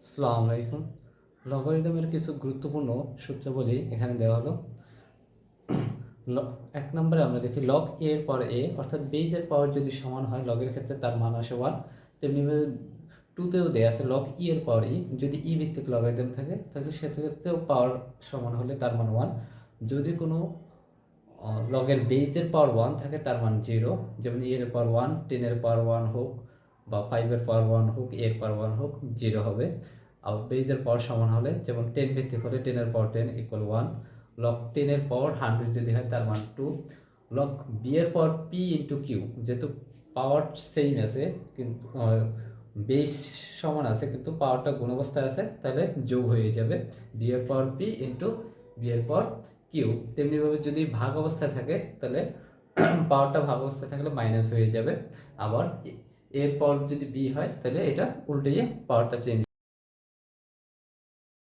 আসসালামু আলাইকুম। লগারিদমের কিছু গুরুত্বপূর্ণ সূত্রাবলী এখানে দেওয়া হলো। এক নম্বরে আমরা দেখি লগ এ এর পর এ অর্থাৎ বেজের পাওয়ার যদি সমান হয় লগের ক্ষেত্রে তার মান আসে 1। তেমনিভাবে টুতেও দেওয়া আছে লগ ই এর পাওয়ার ই, যদি ই ভিত্তিক লগারিদম থাকে তাহলে সেক্ষেত্রেও পাওয়ার সমান হলে তার মান 1। যদি কোনো লগের বেজের পাওয়ার 1 থাকে তার মান 0, যেমন এর পাওয়ার 1, 10 এর পাওয়ার 1 হোক বা 5 এর পাওয়ার 1 হোক, এর পাওয়ার 1 হোক, 0 হবে। আর বেজের পাওয়ার সমান হলে, যেমন 10 ভিত্তিক হলে 10 এর পাওয়ার 10 ইকুয়াল 1। লগ 10 এর পাওয়ার 100 যদি হয় তার মান 2। লগ বি এর পাওয়ার পি ইন্টু কিউ, যেহেতু পাওয়ার সেম আছে কিন্তু বেস সমান আছে কিন্তু পাওয়ারটা গুণ অবস্থায় আছে, তাহলে যোগ হয়ে যাবে বি এর পাওয়ার পি ইন্টু বি এর পাওয়ার কিউ। তেমনিভাবে যদি ভাগ অবস্থায় থাকে তাহলে পাওয়ারটা ভাগ অবস্থায় থাকলে মাইনাস হয়ে যাবে। আবার এর পাওয়ার যদি বি হয় তাহলে এটা উল্টে পাওয়ারটা চেঞ্জ